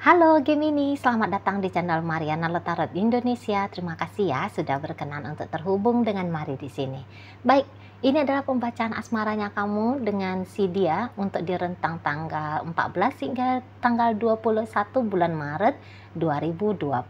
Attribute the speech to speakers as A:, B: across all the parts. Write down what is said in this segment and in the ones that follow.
A: Halo Gemini, selamat datang di channel Mariana Tarot Indonesia. Terima kasih ya sudah berkenan untuk terhubung dengan Mari di sini. Baik, ini adalah pembacaan asmaranya kamu dengan si dia untuk di rentang tanggal 14 hingga tanggal 21 bulan Maret 2025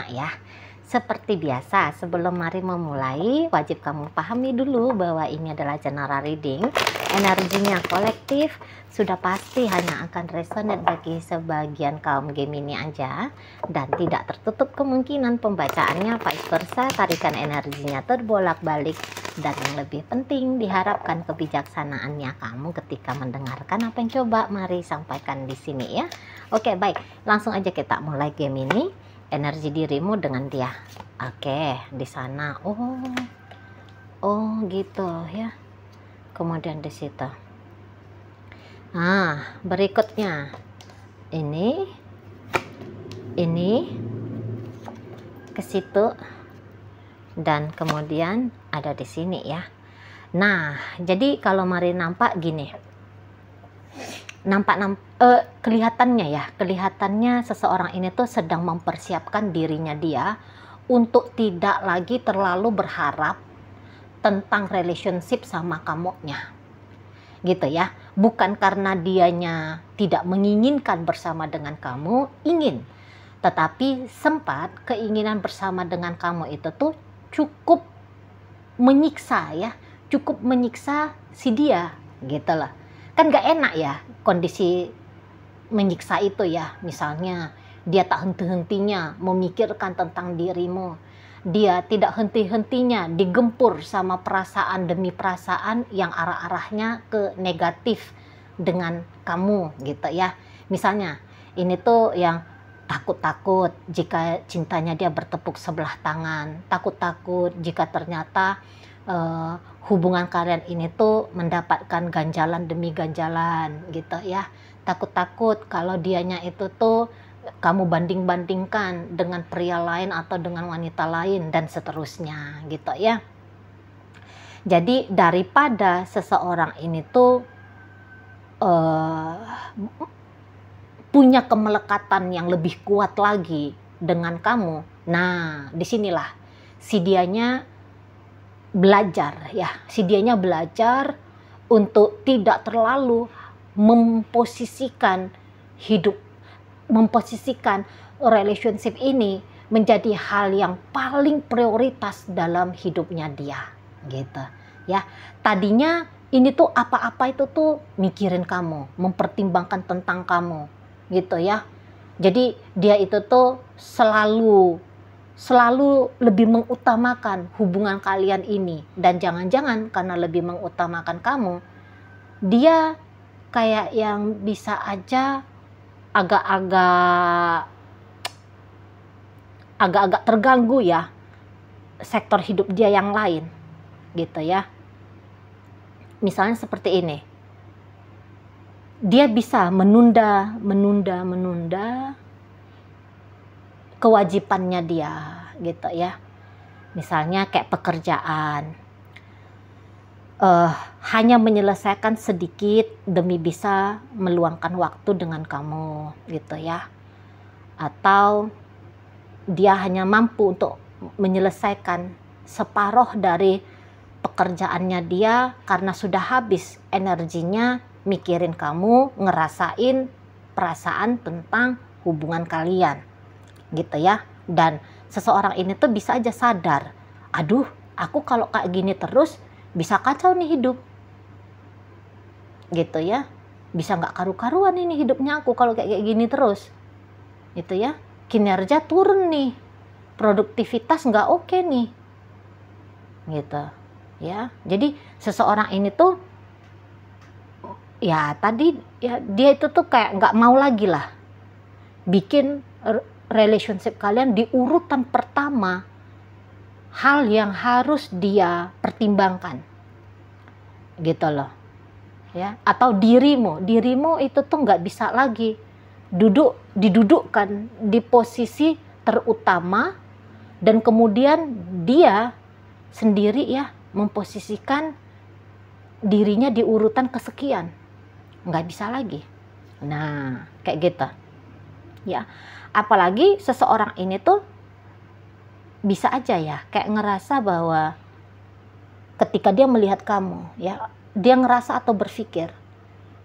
A: ya. Seperti biasa, sebelum Mari memulai, wajib kamu pahami dulu bahwa ini adalah general reading. Energinya kolektif, sudah pasti hanya akan resonate bagi sebagian kaum Gemini aja, dan tidak tertutup kemungkinan pembacaannya vice versa, tarikan energinya terbolak-balik, dan yang lebih penting diharapkan kebijaksanaannya kamu ketika mendengarkan apa yang coba Mari sampaikan di sini ya. Oke, baik, langsung aja kita mulai Gemini. Energi dirimu dengan dia. Oke, di sana. Oh gitu ya. Kemudian di situ. Nah, berikutnya ini ke situ dan kemudian ada di sini ya. Nah, jadi kalau Mari nampak gini. Kelihatannya seseorang ini tuh sedang mempersiapkan dirinya dia untuk tidak lagi terlalu berharap tentang relationship sama kamunya gitu ya, bukan karena dianya tidak menginginkan bersama dengan kamu, ingin, tetapi sempat keinginan bersama dengan kamu itu tuh cukup menyiksa ya, cukup menyiksa si dia gitu loh. Kan gak enak ya kondisi menyiksa itu ya. Misalnya dia tak henti-hentinya memikirkan tentang dirimu, dia tidak henti-hentinya digempur sama perasaan demi perasaan yang arah-arahnya ke negatif dengan kamu gitu ya. Misalnya ini tuh yang takut-takut jika cintanya dia bertepuk sebelah tangan, takut-takut jika ternyata hubungan kalian ini tuh mendapatkan ganjalan demi ganjalan gitu ya. Takut-takut kalau dianya itu tuh kamu banding-bandingkan dengan pria lain atau dengan wanita lain dan seterusnya gitu ya. Jadi daripada seseorang ini tuh punya kemelekatan yang lebih kuat lagi dengan kamu, nah disinilah si dianya belajar ya, si dianya belajar untuk tidak terlalu memposisikan relationship ini menjadi hal yang paling prioritas dalam hidupnya dia gitu ya. Tadinya ini tuh apa-apa itu tuh mikirin kamu, mempertimbangkan tentang kamu gitu ya. Jadi dia itu tuh selalu lebih mengutamakan hubungan kalian ini, dan jangan-jangan karena lebih mengutamakan kamu, dia kayak yang bisa aja agak-agak terganggu ya sektor hidup dia yang lain gitu ya. Misalnya seperti ini, dia bisa menunda kewajibannya dia gitu ya. Misalnya kayak pekerjaan, hanya menyelesaikan sedikit demi bisa meluangkan waktu dengan kamu gitu ya. Atau dia hanya mampu untuk menyelesaikan separuh dari pekerjaannya dia karena sudah habis energinya mikirin kamu, ngerasain perasaan tentang hubungan kalian gitu ya. Dan seseorang ini tuh bisa aja sadar, aduh aku kalau kayak gini terus bisa kacau nih hidup gitu ya, bisa nggak karu-karuan ini hidupnya aku kalau kayak gini terus gitu ya. Kinerja turun nih, produktivitas nggak oke nih gitu ya. Jadi seseorang ini tuh ya tadi ya, dia itu tuh kayak nggak mau lagi lah bikin relationship kalian di urutan pertama hal yang harus dia pertimbangkan gitu loh ya. Atau dirimu itu tuh nggak bisa lagi didudukkan di posisi terutama, dan kemudian dia sendiri ya memposisikan dirinya di urutan kesekian, nggak bisa lagi. Nah kayak gitu ya. Apalagi seseorang ini tuh bisa aja ya kayak ngerasa bahwa ketika dia melihat kamu, ya, dia ngerasa atau berpikir,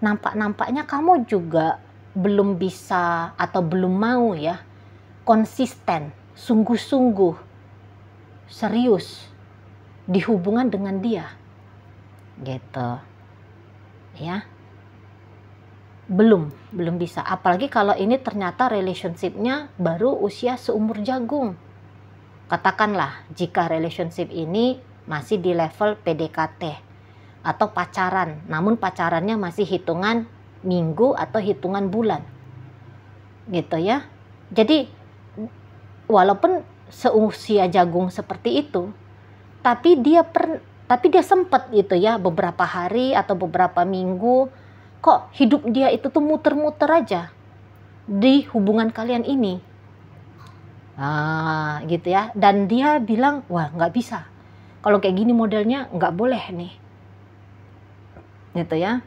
A: nampaknya kamu juga belum bisa atau belum mau ya konsisten, sungguh-sungguh, serius di hubungan dengan dia, gitu, ya. Belum bisa. Apalagi kalau ini ternyata relationship-nya baru usia seumur jagung. Katakanlah jika relationship ini masih di level PDKT atau pacaran, namun pacarannya masih hitungan minggu atau hitungan bulan, gitu ya. Jadi walaupun seusia jagung seperti itu, tapi dia sempat gitu ya beberapa hari atau beberapa minggu kok hidup dia itu tuh muter-muter aja di hubungan kalian ini. Gitu ya. Dan dia bilang, wah nggak bisa. Kalau kayak gini modelnya nggak boleh nih. Gitu ya.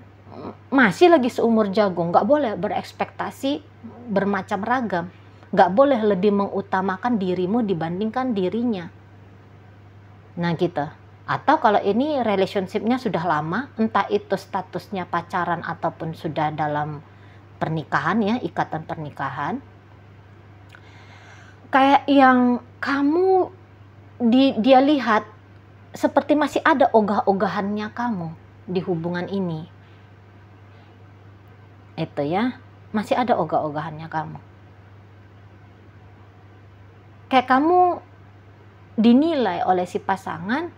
A: Masih lagi seumur jagung, nggak boleh berekspektasi bermacam ragam. Nggak boleh lebih mengutamakan dirimu dibandingkan dirinya. Nah gitu. Atau kalau ini relationship-nya sudah lama, entah itu statusnya pacaran ataupun sudah dalam pernikahan ya, ikatan pernikahan. Kayak yang kamu dia lihat seperti masih ada ogah-ogahannya kamu di hubungan ini. Itu ya, masih ada ogah-ogahannya kamu. Kayak kamu dinilai oleh si pasangan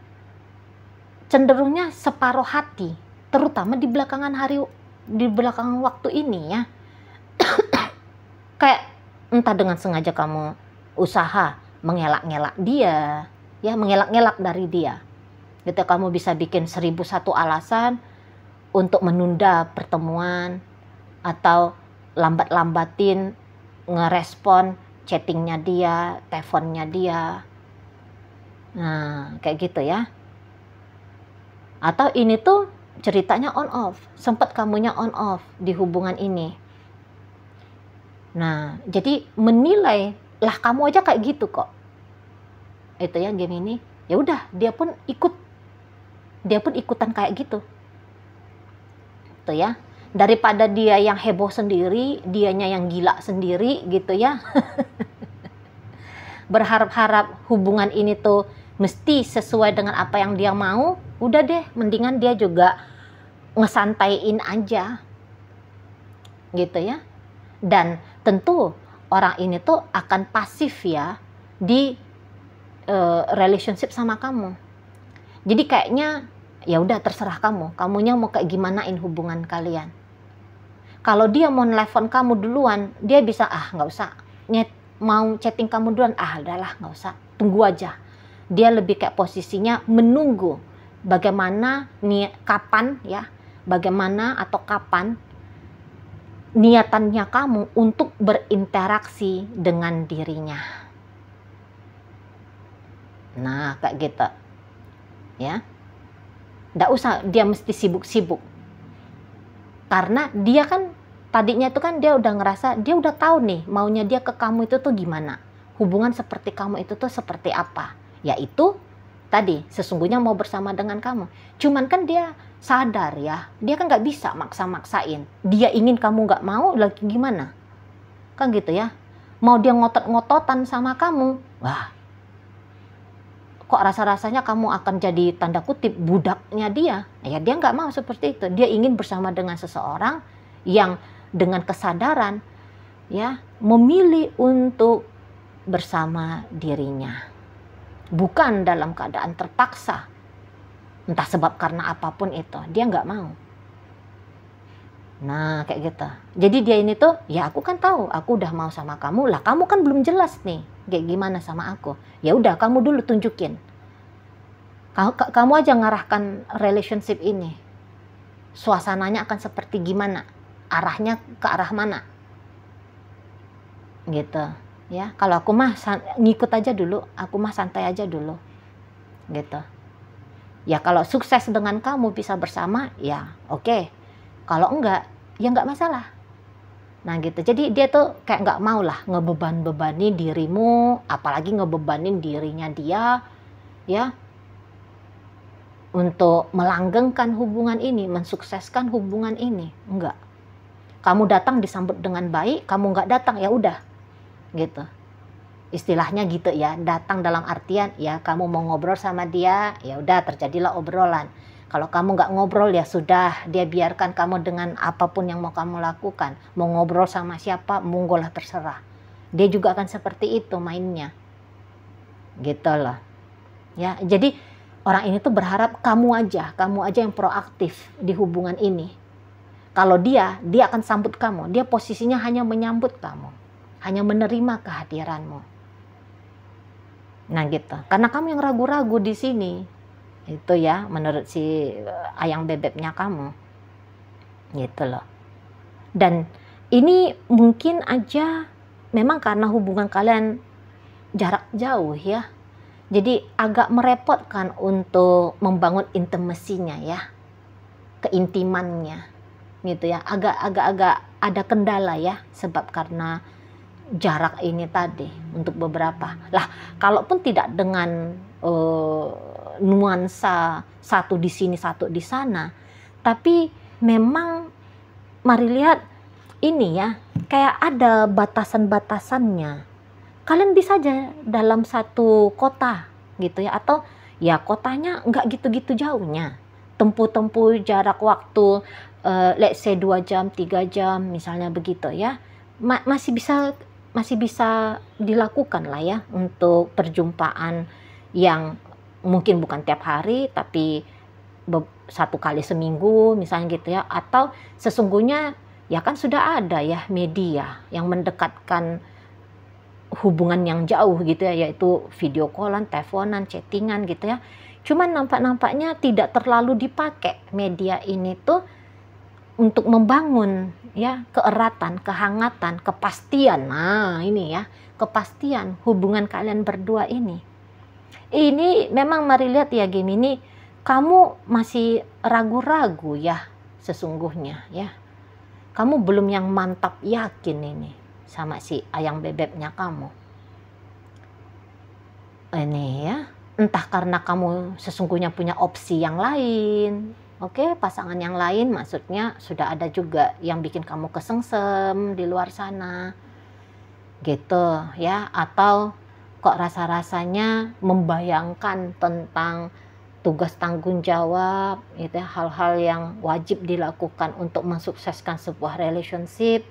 A: cenderungnya separuh hati, terutama di belakangan waktu ini ya. Kayak entah dengan sengaja kamu usaha mengelak-ngelak dia, ya, mengelak-ngelak dari dia. Gitu, kamu bisa bikin 1001 alasan untuk menunda pertemuan atau lambat-lambatin ngerespon chattingnya dia, teleponnya dia. Nah, kayak gitu ya. Atau ini tuh ceritanya on off, sempat kamunya on off di hubungan ini. Nah, jadi menilai, lah kamu aja kayak gitu kok. Itu ya Gemini. Ya udah, dia pun ikutan kayak gitu. Tuh ya. Daripada dia yang heboh sendiri, dianya yang gila sendiri gitu ya. Berharap-harap hubungan ini tuh mesti sesuai dengan apa yang dia mau, udah deh, mendingan dia juga ngesantaiin aja. Gitu ya. Dan tentu orang ini tuh akan pasif ya di relationship sama kamu. Jadi kayaknya ya udah terserah kamu, kamunya mau kayak gimanain hubungan kalian. Kalau dia mau nelfon kamu duluan, dia bisa nggak usah, mau chatting kamu duluan, udahlah nggak usah, tunggu aja. Dia lebih kayak posisinya menunggu bagaimana kapan niatannya kamu untuk berinteraksi dengan dirinya. Nah, kayak gitu. Ya. Nggak usah dia mesti sibuk-sibuk. Karena dia kan tadinya itu kan dia udah ngerasa, dia udah tahu nih maunya dia ke kamu itu tuh gimana. Hubungan seperti kamu itu tuh seperti apa. Yaitu tadi sesungguhnya mau bersama dengan kamu. Cuman kan dia sadar ya, dia kan nggak bisa maksa-maksain. Dia ingin kamu nggak mau, lagi gimana? Kan gitu ya. Mau dia ngotot-ngototan sama kamu, wah, kok rasa-rasanya kamu akan jadi tanda kutip budaknya dia. Ya dia nggak mau seperti itu. Dia ingin bersama dengan seseorang yang dengan kesadaran ya memilih untuk bersama dirinya. Bukan dalam keadaan terpaksa. Entah sebab karena apapun itu, dia nggak mau. Nah, kayak gitu. Jadi dia ini tuh, ya aku kan tahu, aku udah mau sama kamu. Lah, kamu kan belum jelas nih, kayak gimana sama aku. Ya udah, kamu dulu tunjukin. Kamu aja ngarahkan relationship ini. Suasananya akan seperti gimana? Arahnya ke arah mana? Gitu. Ya, kalau aku mah ngikut aja dulu, aku mah santai aja dulu. Gitu. Ya kalau sukses dengan kamu bisa bersama, ya oke. Kalau enggak, ya enggak masalah. Nah gitu, jadi dia tuh kayak nggak mau lah ngebeban-bebani dirimu, apalagi ngebebanin dirinya dia, ya, untuk melanggengkan hubungan ini, mensukseskan hubungan ini. Enggak. Kamu datang disambut dengan baik, kamu nggak datang ya udah, gitu. Istilahnya gitu ya, datang dalam artian ya kamu mau ngobrol sama dia, ya udah terjadilah obrolan. Kalau kamu nggak ngobrol ya sudah, dia biarkan kamu dengan apapun yang mau kamu lakukan. Mau ngobrol sama siapa, monggolah terserah. Dia juga akan seperti itu mainnya. Gitu loh. Ya, jadi orang ini tuh berharap kamu aja yang proaktif di hubungan ini. Kalau dia akan sambut kamu. Dia posisinya hanya menyambut kamu. Hanya menerima kehadiranmu. Nah gitu. Karena kamu yang ragu-ragu di sini. Itu ya menurut si ayang bebeknya kamu. Gitu loh. Dan ini mungkin aja memang karena hubungan kalian jarak jauh ya. Jadi agak merepotkan untuk membangun intimasinya ya. Keintimannya. Gitu ya. Agak ada kendala ya, sebab karena jarak ini tadi untuk beberapa. Lah, kalaupun tidak dengan nuansa satu di sini satu di sana, tapi memang mari lihat ini ya, kayak ada batasan-batasannya. Kalian bisa aja dalam satu kota gitu ya, atau ya kotanya nggak gitu-gitu jauhnya. Tempuh jarak waktu let's say 2 jam, 3 jam misalnya begitu ya. Masih bisa dilakukan lah ya untuk perjumpaan yang mungkin bukan tiap hari tapi 1 kali seminggu misalnya gitu ya. Atau sesungguhnya ya kan sudah ada ya media yang mendekatkan hubungan yang jauh gitu ya, yaitu video callan, teleponan, chattingan gitu ya. Cuman nampaknya tidak terlalu dipakai media ini tuh untuk membangun ya keeratan, kehangatan, kepastian. Nah ini ya, kepastian hubungan kalian berdua ini. Ini memang mari lihat ya Gemini, kamu masih ragu-ragu ya sesungguhnya ya. Kamu belum yang mantap yakin ini sama si ayang bebeknya kamu. Ini ya, entah karena kamu sesungguhnya punya opsi yang lain. Oke, pasangan yang lain maksudnya sudah ada juga yang bikin kamu kesengsem di luar sana. Gitu ya, atau kok rasa-rasanya membayangkan tentang tugas tanggung jawab, itu hal-hal yang wajib dilakukan untuk mensukseskan sebuah relationship.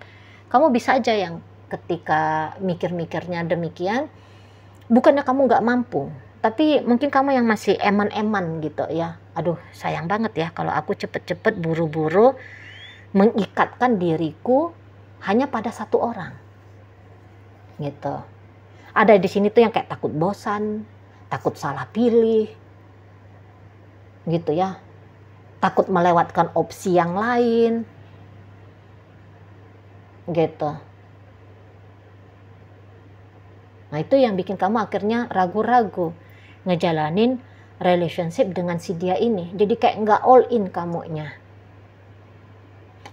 A: Kamu bisa aja yang ketika mikir-mikirnya demikian, bukannya kamu nggak mampu, tapi mungkin kamu yang masih eman-eman gitu ya. Aduh sayang banget ya kalau aku cepet-cepet buru-buru mengikatkan diriku hanya pada satu orang. Gitu. Ada di sini tuh yang kayak takut bosan, takut salah pilih, gitu ya, takut melewatkan opsi yang lain, gitu. Nah itu yang bikin kamu akhirnya ragu-ragu ngejalanin relationship dengan si dia ini. Jadi kayak nggak all in kamunya.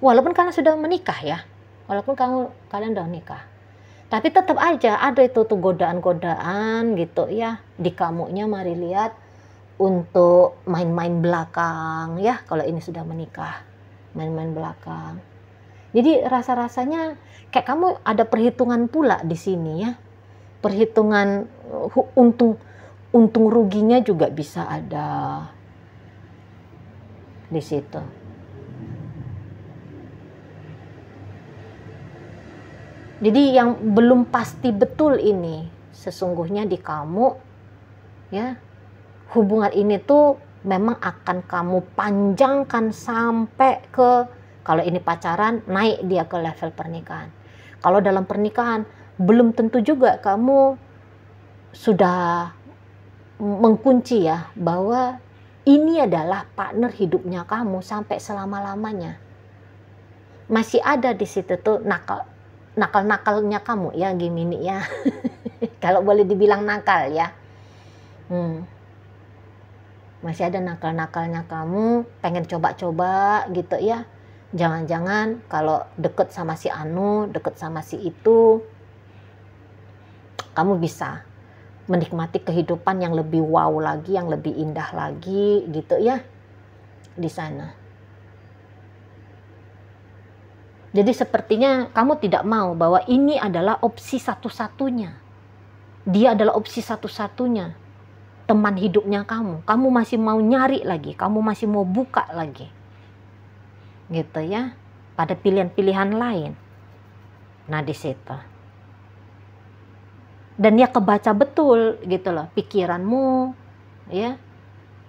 A: Walaupun kalian sudah menikah ya, kalian udah menikah. Tapi tetap aja ada itu tuh godaan-godaan gitu ya di kamunya. Mari lihat untuk main-main belakang ya kalau ini sudah menikah, main-main belakang. Jadi rasa-rasanya kayak kamu ada perhitungan pula di sini ya, perhitungan untung ruginya juga bisa ada di situ. Jadi yang belum pasti betul ini sesungguhnya di kamu ya, hubungan ini tuh memang akan kamu panjangkan sampai ke, kalau ini pacaran naik dia ke level pernikahan. Kalau dalam pernikahan belum tentu juga kamu sudah mengkunci ya bahwa ini adalah partner hidupnya kamu sampai selama-lamanya. Masih ada di situ tuh nakal-nakalnya kamu ya Gemini ya. Kalau boleh dibilang nakal ya. Masih ada nakal-nakalnya kamu, pengen coba-coba gitu ya. Jangan-jangan kalau deket sama si Anu, deket sama si itu, kamu bisa menikmati kehidupan yang lebih wow lagi, yang lebih indah lagi gitu ya di sana. Jadi sepertinya kamu tidak mau bahwa ini adalah opsi satu-satunya. Dia adalah opsi satu-satunya teman hidupnya kamu. Kamu masih mau nyari lagi, kamu masih mau buka lagi. Gitu ya. Pada pilihan-pilihan lain. Nah di situ. Dan dia kebaca betul gitu loh pikiranmu ya.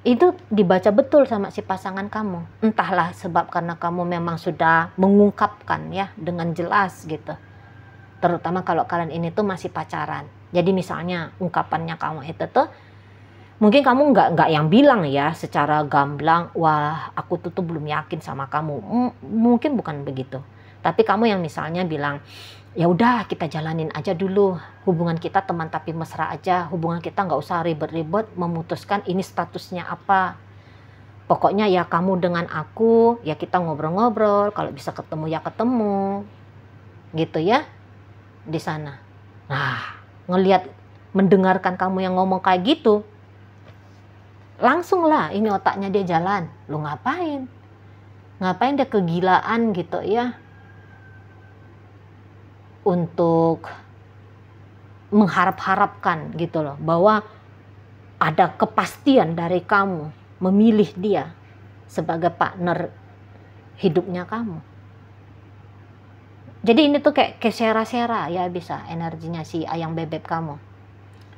A: Itu dibaca betul sama si pasangan kamu. Entahlah sebab karena kamu memang sudah mengungkapkan ya dengan jelas gitu. Terutama kalau kalian ini tuh masih pacaran. Jadi misalnya ungkapannya kamu itu tuh mungkin kamu nggak yang bilang ya secara gamblang, wah aku tuh belum yakin sama kamu. Mungkin bukan begitu. Tapi kamu yang misalnya bilang, ya udah kita jalanin aja dulu hubungan kita teman tapi mesra aja. Hubungan kita nggak usah ribet-ribet memutuskan ini statusnya apa. Pokoknya ya kamu dengan aku, ya kita ngobrol-ngobrol. Kalau bisa ketemu ya ketemu, gitu ya di sana. Nah mendengarkan kamu yang ngomong kayak gitu. Langsung lah ini otaknya dia jalan. Lu ngapain? Ngapain dia kegilaan gitu ya? Untuk mengharap-harapkan gitu loh. Bahwa ada kepastian dari kamu. Memilih dia sebagai partner hidupnya kamu. Jadi ini tuh kayak kesera-sera ya bisa energinya si ayam bebek kamu.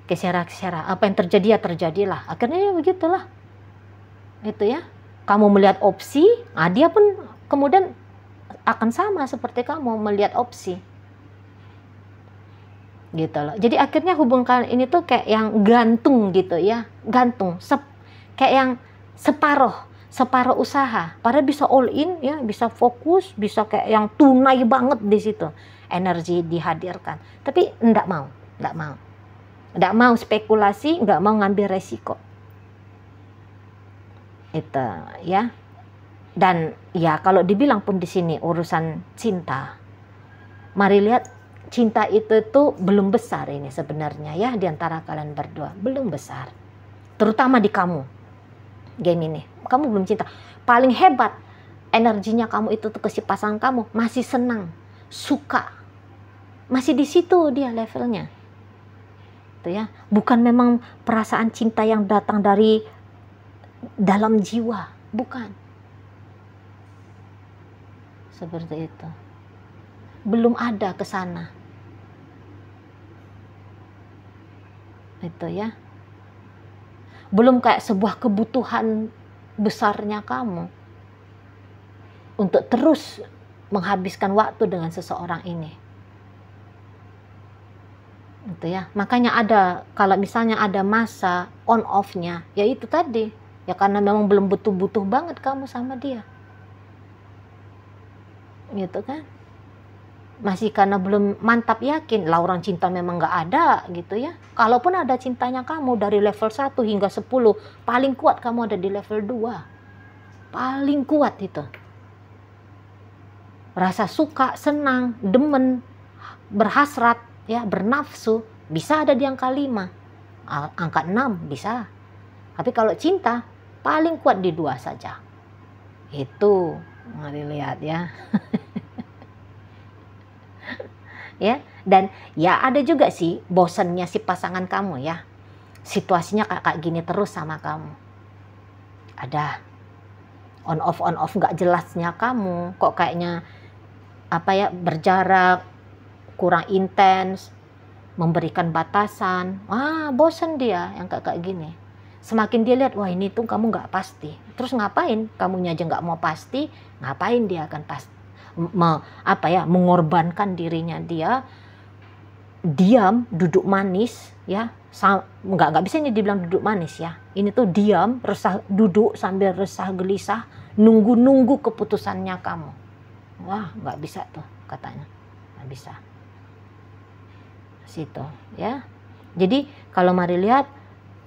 A: Kesera-kesera, apa yang terjadi ya terjadilah. Akhirnya ya begitulah. Itu ya. Kamu melihat opsi, nah dia pun kemudian akan sama seperti kamu melihat opsi. Gitu loh. Jadi akhirnya hubungan kalian ini tuh kayak yang gantung gitu ya. Gantung. Kayak yang separuh usaha. Padahal bisa all in ya, bisa fokus, bisa kayak yang tunai banget di situ. Energi dihadirkan. Tapi enggak mau. Nggak mau spekulasi, nggak mau ngambil resiko. Itu ya. Dan ya kalau dibilang pun di sini urusan cinta. Mari lihat cinta itu tuh belum besar ini sebenarnya ya di antara kalian berdua. Belum besar. Terutama di kamu. Game ini. Kamu belum cinta. Paling hebat energinya kamu itu tuh ke si pasangan kamu. Masih senang. Suka. Masih di situ dia levelnya. Ya, bukan memang perasaan cinta yang datang dari dalam jiwa, bukan. Seperti itu. Belum ada ke sana. Itu ya. Belum kayak sebuah kebutuhan besarnya kamu untuk terus menghabiskan waktu dengan seseorang ini. Gitu ya. Makanya ada kalau misalnya ada masa on off-nya, ya itu tadi. Ya karena memang belum butuh-butuh banget kamu sama dia. Gitu kan? Masih karena belum mantap yakin, lah orang cinta memang nggak ada gitu ya. Kalaupun ada cintanya kamu dari level 1 hingga 10, paling kuat kamu ada di level 2. Paling kuat itu. Rasa suka, senang, demen, berhasrat, ya bernafsu bisa ada di angka 5, angka 6 bisa. Tapi kalau cinta paling kuat di 2 saja. Itu mari lihat ya. Ya, dan ya ada juga sih bosannya si pasangan kamu ya. Situasinya kayak gini terus sama kamu. Ada on off nggak jelasnya kamu. Kok kayaknya apa ya berjarak, kurang intens, memberikan batasan. Wah, bosan dia yang kayak gini. Semakin dia lihat, wah ini tuh kamu nggak pasti. Terus ngapain? Kamunya aja nggak mau pasti, ngapain dia akan pasti? Mengorbankan dirinya dia, diam, duduk manis, ya. Nggak bisa ini dibilang duduk manis ya. Ini tuh diam, duduk sambil resah gelisah, nunggu keputusannya kamu. Wah, nggak bisa tuh katanya, nggak bisa. Situ ya. Jadi kalau mari lihat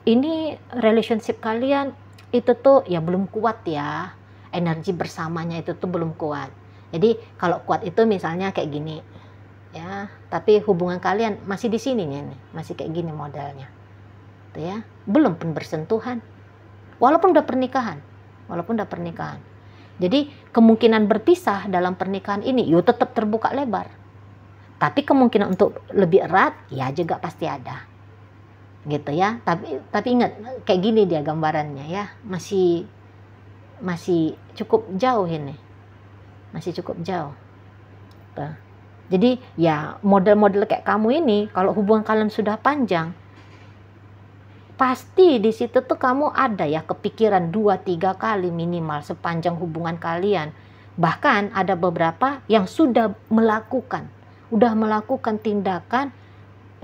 A: ini relationship kalian itu tuh ya belum kuat ya, energi bersamanya itu tuh belum kuat. Jadi kalau kuat itu misalnya kayak gini, ya. Tapi hubungan kalian masih di sininya nih, masih kayak gini modelnya, tuh ya. Belum pun bersentuhan, walaupun udah pernikahan, Jadi kemungkinan berpisah dalam pernikahan ini, yuk tetap terbuka lebar. Tapi kemungkinan untuk lebih erat, ya juga pasti ada, gitu ya. Tapi ingat, kayak gini dia gambarannya ya, masih cukup jauh ini, masih cukup jauh. Tuh. Jadi ya model-model kayak kamu ini, kalau hubungan kalian sudah panjang, pasti di situ tuh kamu ada ya kepikiran 2-3 kali minimal sepanjang hubungan kalian. Bahkan ada beberapa yang sudah melakukan tindakan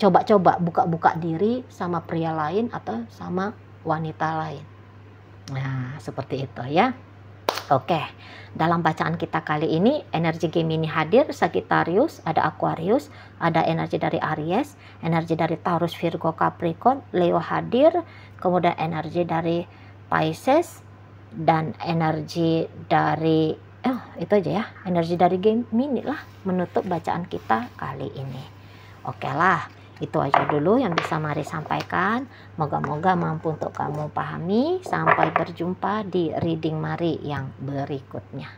A: coba-coba buka-buka diri sama pria lain atau sama wanita lain. Nah, seperti itu ya. Oke, dalam bacaan kita kali ini energi Gemini hadir, Sagittarius, ada Aquarius, ada energi dari Aries, energi dari Taurus, Virgo, Capricorn, Leo hadir, kemudian energi dari Pisces, dan energi dari itu aja ya, energi dari Gemini lah menutup bacaan kita kali ini. Oke lah, itu aja dulu yang bisa Mari sampaikan. Moga-moga mampu untuk kamu pahami. Sampai berjumpa di reading Mari yang berikutnya.